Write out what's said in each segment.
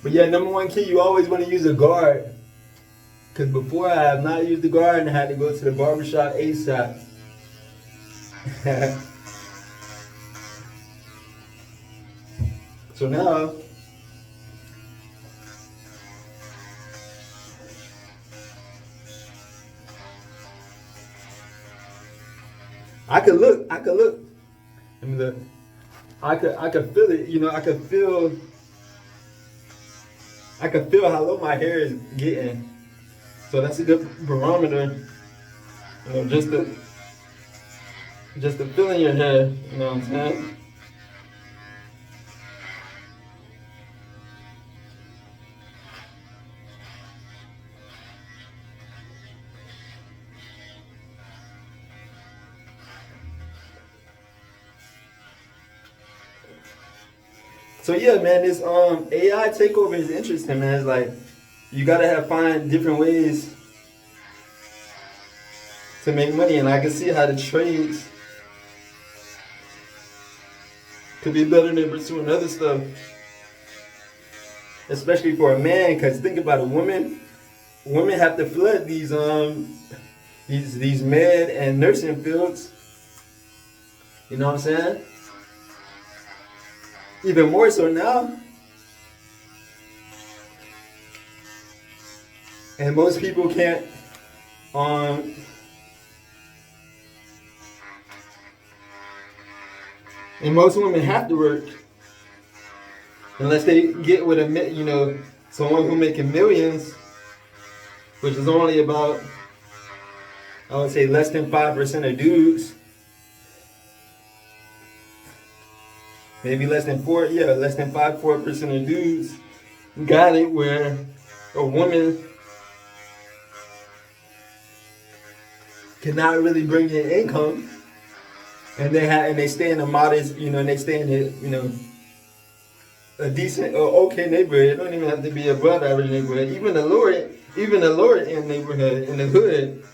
But yeah, number one key, you always want to use a guard. Because before I have not used the guard and I had to go to the barbershop ASAP. So now, I could look. I mean, I could feel it, you know, I could feel how low my hair is getting. So that's a good barometer, you know, just to feel in your hair, you know what I'm saying? So yeah, man, this AI takeover is interesting, man. It's like you gotta find different ways to make money, and I can see how the trades could be better than pursuing other stuff, especially for a man. Because think about it, women have to flood these med and nursing fields. You know what I'm saying? Even more so now. And most people can't um and most women have to work unless they get with someone who making millions, which is only about, I would say, less than 5% of dudes. Maybe less than 4% of dudes got it where a woman cannot really bring in income, and they stay in a modest, and they stay in a decent or okay neighborhood. It don't even have to be above average neighborhood. Even the lower end neighborhood in the hood,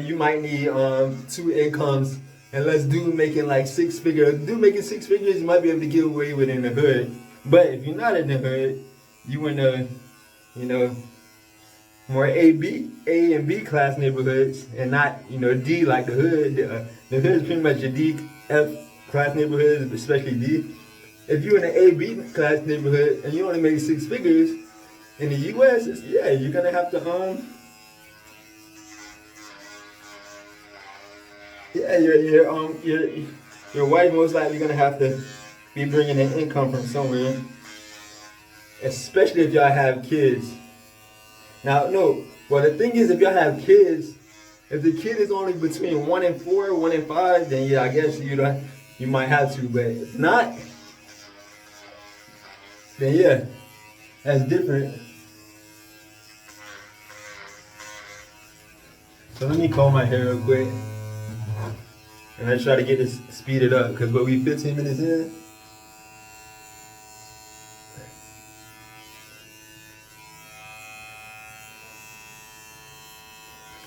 you might need two incomes. Unless dude making like six figures, you might be able to get away with it in the hood. But if you're not in the hood, you in the, more A and B class neighborhoods, and not D like the hood. The hood is pretty much a D F class neighborhoods, especially D. If you're in an A B class neighborhood and you only make six figures in the U.S., you're gonna have to your wife most likely gonna have to be bringing in income from somewhere, especially if y'all have kids. Now, no. Well, the thing is, if y'all have kids, if the kid is only between 1 and 4, 1 and 5, then yeah, I guess you might have to. But if not, then yeah, that's different. So let me comb my hair real quick, and I try to get this speeded up because we 15 minutes in.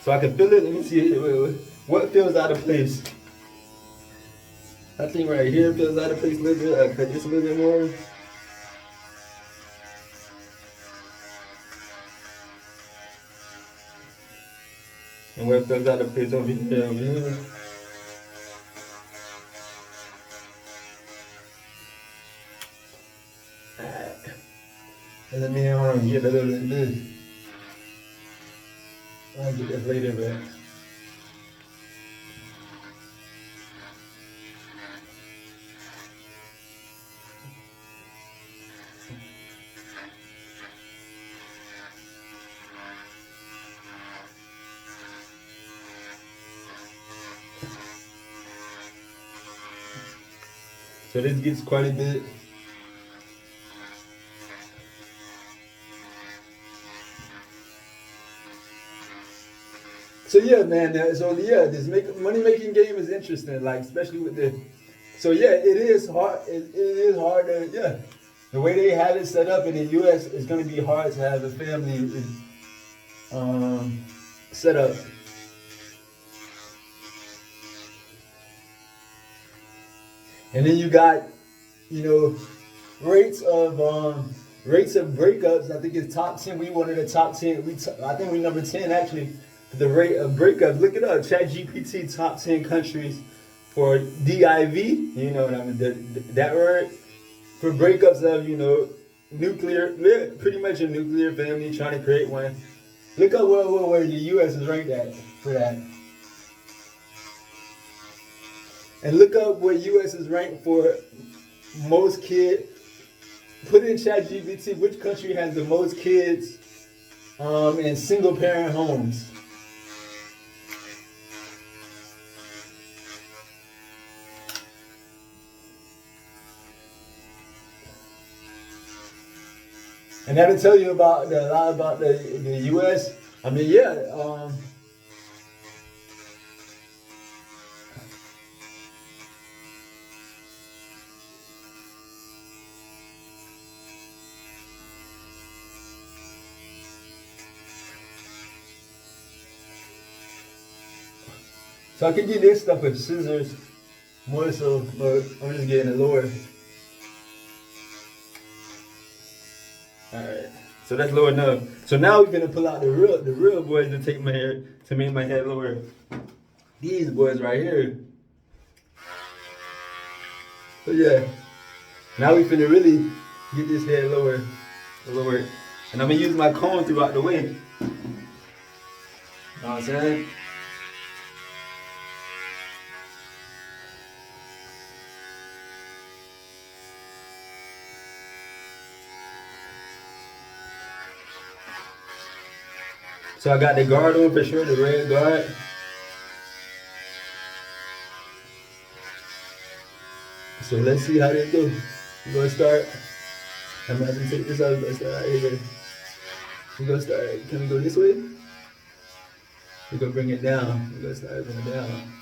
So I can feel it. Let me see what feels out of place. I think right here feels out of place a little bit. I cut this a little bit more. And where it feels out of place over here, over here. And let me get a little bit of this. I'll get that later, man. So this gets quite a bit. So yeah, man. This money making game is interesting. Like especially with the. So yeah, it is hard. It is hard to The way they have it set up in the U.S., it's going to be hard to have a family set up. And then you got, rates of rates of breakups. I think it's top 10. We one of the top 10. I think we number 10 actually. The rate of breakups. Look it up. ChatGPT top 10 countries for DIV. You know what I mean? That word for breakups of nuclear. Pretty much a nuclear family trying to create one. Look up where the U.S. is ranked at for that. And look up where U.S. is ranked for most kids. Put in ChatGPT which country has the most kids in single parent homes. And that'll tell you a lot about the U.S. I mean, yeah. So I can get this stuff with scissors more so, but I'm just getting it lower. Alright, so that's low enough. So now we're gonna pull out the real boys to take my hair, to make my head lower. These boys right here. So yeah, now we finna really get this head lower. And I'm gonna use my comb throughout the way. You know what I'm saying? So I got the guard on for sure, the red guard. So let's see how this goes. We're gonna start. I'm gonna take this out. We're gonna start right here. We're gonna start. Can we go this way? We're gonna bring it down. We're gonna start bringing it down.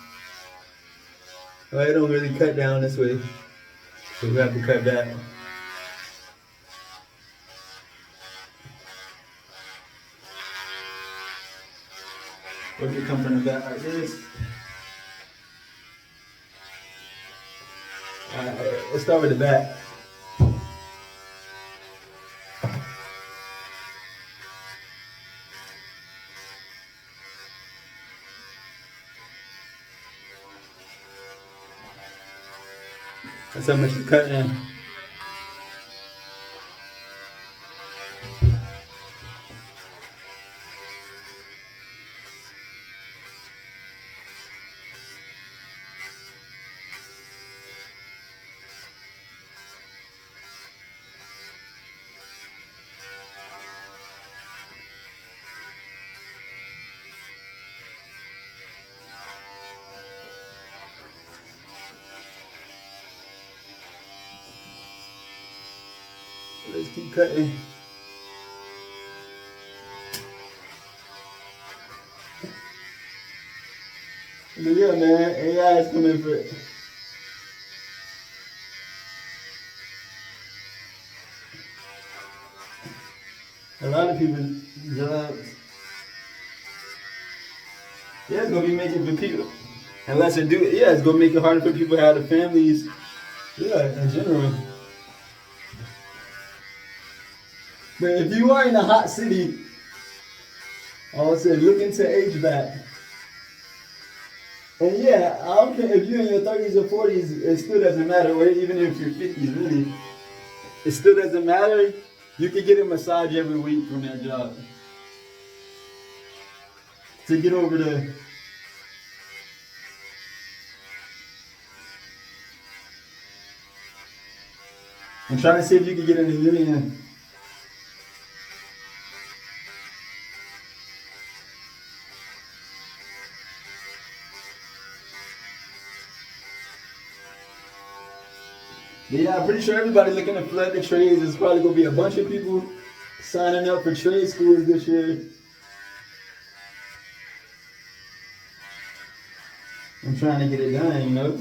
Oh, it don't really cut down this way. So we have to cut back. Or if you come from the back like this. Alright, let's start with the back. That's how much you cut in. Let's keep cutting. But yeah, man, AI is coming for it. A lot of people's jobs. Yeah, it's gonna be making for people. Unless it do, yeah, it's gonna make it harder for people to have the families. Yeah, in general. But if you are in a hot city, I would say look into HVAC. And yeah, I don't care if you're in your 30s or 40s, it still doesn't matter. Or even if you're 50s, really, it still doesn't matter. You can get a massage every week from that job. To get over the... I'm trying to see if you can get in the union. But yeah, I'm pretty sure everybody looking to flood the trades. There's probably going to be a bunch of people signing up for trade schools this year. I'm trying to get it done, you know.